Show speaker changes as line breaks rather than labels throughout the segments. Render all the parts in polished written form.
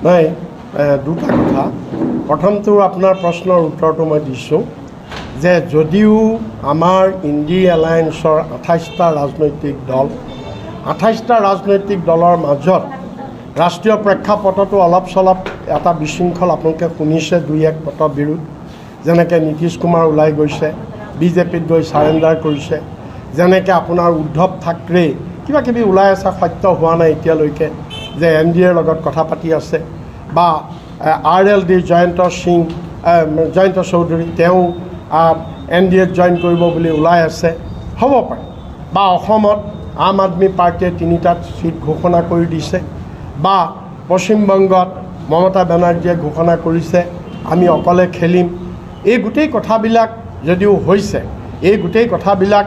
নাই দুটা কথা। প্ৰথমটো আপোনাৰ প্ৰশ্নৰ উত্তৰটো মই দিছোঁ যে যদিও আমাৰ ইণ্ডি এলায়েন্সৰ 28টা ৰাজনৈতিক দল, 28টা ৰাজনৈতিক দলৰ মাজত ৰাষ্ট্ৰীয় প্ৰেক্ষাপটতো অলপ চলপ এটা বিশৃংখল আপোনালোকে শুনিছে, 2-1 মতবিৰোধ, যেনেকৈ নীতিশ কুমাৰ ওলাই গৈছে, বিজেপিত গৈ চাৰেণ্ডাৰ কৰিছে, যেনেকৈ আপোনাৰ উদ্ধৱ ঠাকৰে কিবা কিবি ওলাই আছে, সত্য হোৱা নাই এতিয়ালৈকে যে NDAৰ লগত কথা পাতি আছে, বা RLDৰ জয়ন্ত চৌধুৰী তেওঁ NDAত জইন কৰিব বুলি ওলাই আছে, হ'ব পাৰে। বা অসমত আম আদমি পাৰ্টীয়ে 3টা চিট ঘোষণা কৰি দিছে, বা পশ্চিমবংগত মমতা বেনাৰ্জীয়ে ঘোষণা কৰিছে আমি অকলে খেলিম। এই গোটেই কথাবিলাক যদিও হৈছে, এই গোটেই কথাবিলাক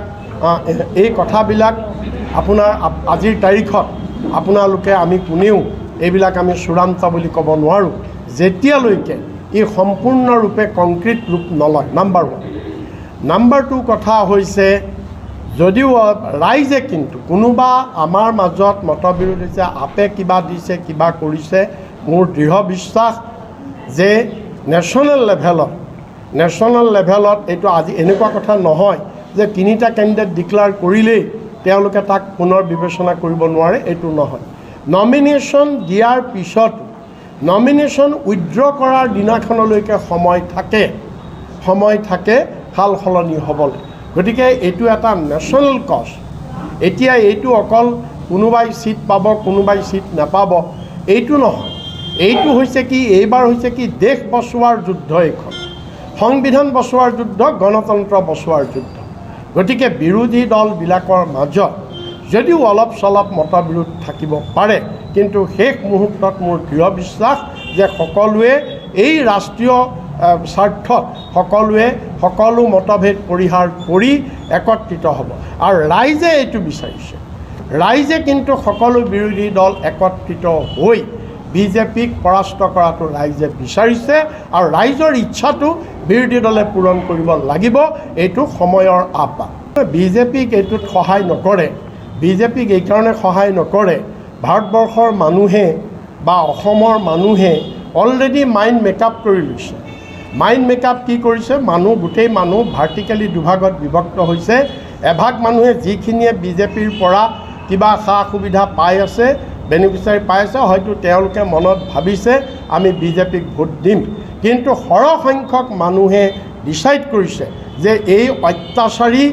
আপোনাৰ আজিৰ তাৰিখত আপোনালোকে আমি কোনেও এইবিলাক আমি চূড়ান্ত বুলি ক'ব নোৱাৰোঁ যেতিয়ালৈকে ই সম্পূৰ্ণৰূপে কংক্ৰিট ৰূপ নলয়। নাম্বাৰ 1। নাম্বাৰ 2 কথা হৈছে, যদিও ৰাইজে কিন্তু কোনোবা আমাৰ মাজত মতবিৰোধ হৈছে, আপে কিবা দিছে কিবা কৰিছে, মোৰ দৃঢ় বিশ্বাস যে নেশ্যনেল লেভেলত এইটো আজি এনেকুৱা কথা নহয় যে 3টা কেণ্ডিডেট ডিক্লেয়াৰ কৰিলেই তেওঁলোকে তাক পুনৰ বিবেচনা কৰিব নোৱাৰে, এইটো নহয়। নমিনেশ্যন দিয়াৰ পিছত নমিনেশ্যন উইথড্ৰ কৰাৰ দিনাখনলৈকে সময় থাকে সাল সলনি হ'বলৈ। গতিকে এইটো এটা নেশ্যনেল কজ। এতিয়া এইটো অকল কোনোবাই ছিট পাব কোনোবাই ছিট নাপাব এইটো নহয়, এইটো হৈছে কি, এইবাৰ হৈছে কি দেশ বচোৱাৰ যুদ্ধ, এইখন সংবিধান বচোৱাৰ যুদ্ধ, গণতন্ত্ৰ বচোৱাৰ যুদ্ধ। গতিকে বিৰোধী দলবিলাকৰ মাজত যদিও অলপ চলপ মতবিৰোধ থাকিব পাৰে, কিন্তু শেষ মুহূৰ্তত মোৰ দৃঢ় বিশ্বাস যে সকলোৱে এই ৰাষ্ট্ৰীয় স্বাৰ্থত সকলো মতভেদ পৰিহাৰ কৰি একত্ৰিত হ'ব। আৰু ৰাইজে এইটো বিচাৰিছে, ৰাইজে কিন্তু সকলো বিৰোধী দল একত্ৰিত হৈ বিজেপিক পৰাস্ত কৰাটো ৰাইজে বিচাৰিছে, আৰু ৰাইজৰ ইচ্ছাটো বিৰোধী দলে পূৰণ কৰিব লাগিব। এইটো সময়ৰ আহ্বান। বিজেপিক এইটোত সহায় নকৰে, বিজেপিক এইকাৰণে সহায় নকৰে, ভাৰতবৰ্ষৰ মানুহে বা অসমৰ মানুহে অলৰেডি মাইণ্ড মেকআপ কৰি লৈছে। মাইণ্ড মেকআপ কি কৰিছে, গোটেই মানুহ ভাৰ্টিকেলি দুভাগত বিভক্ত হৈছে। এভাগ মানুহে যিখিনিয়ে বিজেপিৰ পৰা কিবা সা সুবিধা পাই আছে, বেনিফিচিয়াৰী পাই আছে, হয়তো তেওঁলোকে মনত ভাবিছে আমি বিজেপিক ভোট দিম। কিন্তু সৰহসংখ্যক মানুহে ডিচাইড কৰিছে যে এই অত্যাচাৰী,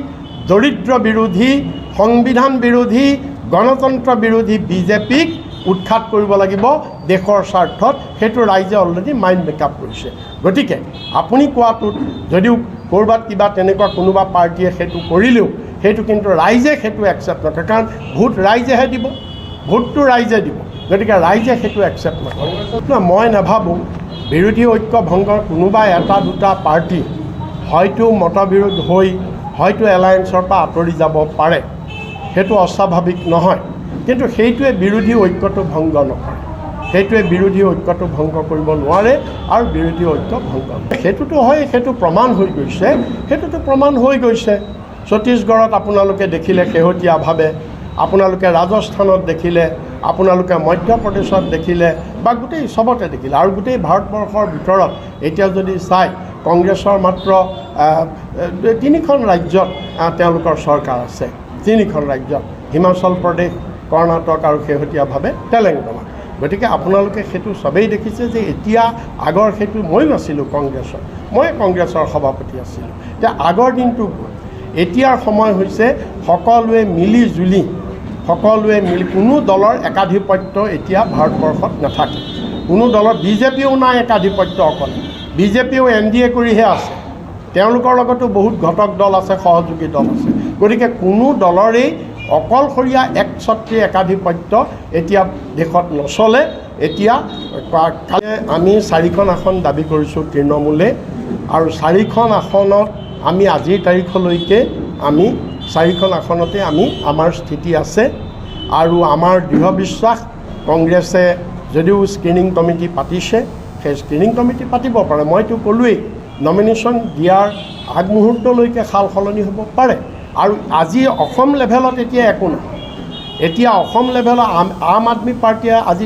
দৰিদ্ৰ বিৰোধী, সংবিধান বিৰোধী, গণতন্ত্ৰ বিৰোধী বিজেপিক উৎখাত কৰিব লাগিব দেশৰ স্বাৰ্থত। সেইটো ৰাইজে অলৰেডি মাইণ্ড মেকআপ কৰিছে। গতিকে আপুনি কোৱাটোত যদিও ক'ৰবাত কিবা তেনেকুৱা কোনোবা পাৰ্টীয়ে সেইটো কৰিলেও সেইটো কিন্তু ৰাইজে সেইটো একচেপ্ট নকৰে, কাৰণ ভোট ৰাইজেহে দিব, ভোটটো ৰাইজে দিব। গতিকে ৰাইজে সেইটো একচেপ্ট নকৰে। মই নাভাবোঁ বিৰোধী ঐক্য ভংগৰ কোনোবা 1-2টা পাৰ্টী হয়তো মতবিৰোধ হৈ হয়তো এলায়েন্সৰ পৰা আঁতৰি যাব পাৰে, সেইটো অস্বাভাৱিক নহয়। কিন্তু সেইটোৱে বিৰোধী ঐক্যটো ভংগ নকৰে, সেইটোৱে বিৰোধী ঐক্যটো ভংগ কৰিব নোৱাৰে, আৰু বিৰোধী ঐক্য ভংগ নকৰে। সেইটোতো হয়, সেইটো প্ৰমাণ হৈ গৈছে। ছত্তীশগড়ত আপোনালোকে দেখিলে শেহতীয়াভাৱে, আপোনালোকে ৰাজস্থানত দেখিলে, আপোনালোকে মধ্যপ্ৰদেশত দেখিলে, বা গোটেই চবতে দেখিলে। আৰু গোটেই ভাৰতবৰ্ষৰ ভিতৰত এতিয়া যদি চাই, কংগ্ৰেছৰ মাত্ৰ 3খন ৰাজ্যত তেওঁলোকৰ চৰকাৰ আছে, 3খন ৰাজ্যত, হিমাচল প্ৰদেশ, কৰ্ণাটক আৰু শেহতীয়াভাৱে তেলেংগানা। গতিকে আপোনালোকে সেইটো চবেই দেখিছে যে এতিয়া আগৰ সেইটো ময়ো আছিলোঁ কংগ্ৰেছৰ, মই কংগ্ৰেছৰ সভাপতি আছিলোঁ। এতিয়া আগৰ দিনটো গ'ল, এতিয়াৰ সময় হৈছে সকলোৱে মিলি কোনো দলৰ একাধিপত্য এতিয়া ভাৰতবৰ্ষত নাথাকে। কোনো দলৰ, বিজেপিও নাই একাধিপত্য, অকলে বিজেপিও NDA কৰিহে আছে, তেওঁলোকৰ লগতো বহুত ঘটক দল আছে, সহযোগী দল আছে। গতিকে কোনো দলৰেই অকলশৰীয়া একছত্ৰী একাধিপত্য এতিয়া দেশত নচলে। এতিয়া আমি 4খন আসন দাবী কৰিছোঁ তৃণমূলে, আৰু 4খন আসনত আমি আজিৰ তাৰিখলৈকে আমি 4খন আসনতে আমাৰ স্থিতি আছে। আৰু আমাৰ দৃঢ় বিশ্বাস, কংগ্ৰেছে যদিও স্ক্ৰিনিং কমিটি পাতিছে, সেই স্ক্ৰিনিং কমিটি পাতিব পাৰে। মইতো ক'লোৱেই নমিনেশ্যন দিয়াৰ আগমুহূৰ্তলৈকে সাল সলনি হ'ব পাৰে। আৰু আজি অসম লেভেলত এতিয়া একো নহয়, এতিয়া অসম লেভেলত আম আদমি পাৰ্টীয়ে আজি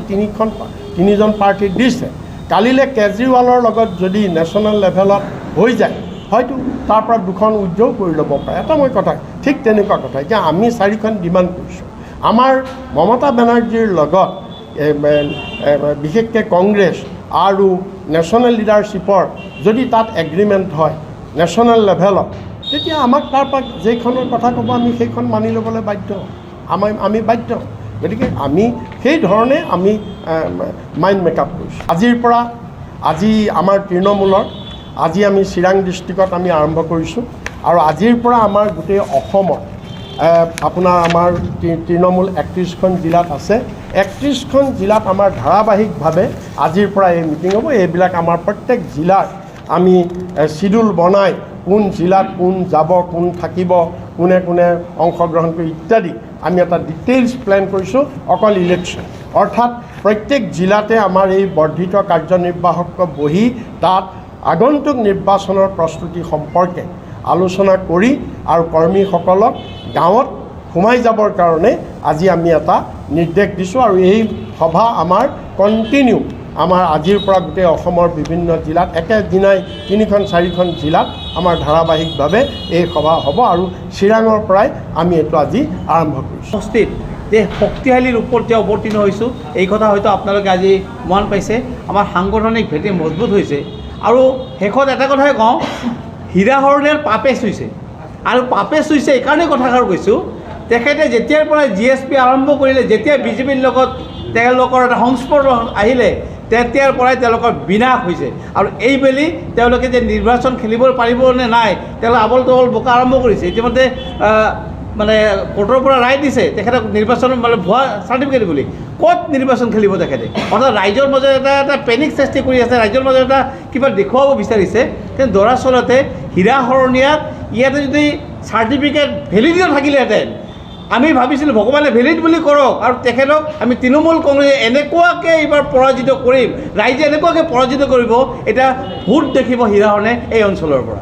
তিনিজন পাৰ্টীক দিছে। কালিলৈ কেজৰিৱালৰ লগত যদি নেশ্যনেল লেভেলত হৈ যায় হয়তো তাৰ পৰা দুখন উদ্যোগ কৰি ল'ব পাৰে। এটা মই কথা ঠিক তেনেকুৱা কথা। এতিয়া আমি 4খন ডিমাণ্ড কৰিছোঁ। আমাৰ মমতা বেনাৰ্জীৰ লগত বিশেষকৈ কংগ্ৰেছ আৰু নেশ্যনেল লিডাৰশ্বিপৰ যদি তাত এগ্ৰিমেণ্ট হয় নেশ্যনেল লেভেলত, তেতিয়া আমাক তাৰ পৰা যেইখনৰ কথা ক'ব আমি সেইখন মানি ল'বলৈ বাধ্য, আমি বাধ্য। গতিকে আমি সেই ধৰণে আমি মাইণ্ড মেকআপ কৰিছোঁ। আজিৰ পৰা আজি আমাৰ তৃণমূলৰ আজি আমি চিৰাং ডিষ্ট্ৰিক্টত আমি আৰম্ভ কৰিছোঁ আৰু আজিৰ পৰা আমাৰ গোটেই অসমত আপোনাৰ আমাৰ তৃণমূল 31খন জিলাত আছে। 31খন জিলাত আমাৰ ধাৰাবাহিকভাৱে আজিৰ পৰা এই মিটিং হ'ব। এইবিলাক আমাৰ প্ৰত্যেক জিলাত আমি চিডিউল বনাই কোন জিলাত কোন যাব, কোন থাকিব, কোনে কোনে অংশগ্ৰহণ কৰি ইত্যাদি আমি এটা ডিটেইলছ প্লেন কৰিছোঁ। অকল ইলেকশ্যন অৰ্থাৎ প্ৰত্যেক জিলাতে আমাৰ এই বৰ্ধিত কাৰ্যনিৰ্বাহক বহি তাত আগন্তুক নিৰ্বাচনৰ প্ৰস্তুতি সম্পৰ্কে আলোচনা কৰি আৰু কৰ্মীসকলক গাঁৱত সোমাই যাবৰ কাৰণে আজি আমি এটা নিৰ্দেশ দিছোঁ। আৰু এই সভা আমাৰ কণ্টিনিউ আমাৰ আজিৰ পৰা গোটেই অসমৰ বিভিন্ন জিলাত একেদিনাই 3-4খন জিলাত আমাৰ ধাৰাবাহিকভাৱে এই সভা হ'ব আৰু চিৰাঙৰ পৰাই আমি এইটো আজি আৰম্ভ কৰিছোঁ।
সমষ্টিত যে শক্তিশালী ৰূপত যে অৱতীৰ্ণ হৈছোঁ এই কথা হয়তো আপোনালোকে আজি মন পাইছে। আমাৰ সাংগঠনিক ভেটি মজবুত হৈছে। আৰু শেষত এটা কথাই কওঁ, হীৰা হৰণীয়াৰ পাপে চুইছে। আৰু পাপে চুইছে এইকাৰণে কথাষাৰ কৈছোঁ, তেখেতে যেতিয়াৰ পৰা GSP আৰম্ভ কৰিলে, যেতিয়া বিজেপিৰ লগত তেওঁলোকৰ এটা সংস্পৰ্শ আহিলে তেতিয়াৰ পৰাই তেওঁলোকৰ বিনাশ হৈছে। আৰু এইবেলি তেওঁলোকে যে নিৰ্বাচন খেলিব পাৰিব নে নাই তেওঁলোকে আবল তবল বোকা আৰম্ভ কৰিছে। ইতিমধ্যে মানে কোৰ্টৰ পৰা ৰায় দিছে তেখেতক নিৰ্বাচন মানে ভুৱা চাৰ্টিফিকেট বুলি। ক'ত নিৰ্বাচন খেলিব তেখেতে? অৰ্থাৎ ৰাইজৰ মাজত এটা পেনিক সৃষ্টি কৰি আছে, ৰাইজৰ মাজত এটা কিবা দেখুৱাব বিচাৰিছে। কিন্তু দৰাচলতে হীৰা হৰণীয়াত ইয়াতে যদি চাৰ্টিফিকেট ভেলিডিটি থাকিলেহেঁতেন, আমি ভাবিছিলোঁ ভগৱানে ভেলিড বুলি কৰক আৰু তেখেতক আমি তৃণমূল কংগ্ৰেছে এনেকুৱাকৈ এইবাৰ পৰাজিত কৰিম, ৰাইজে এনেকুৱাকৈ পৰাজিত কৰিব, এতিয়া ভোট দেখিব হীৰা হৰণে এই অঞ্চলৰ পৰা।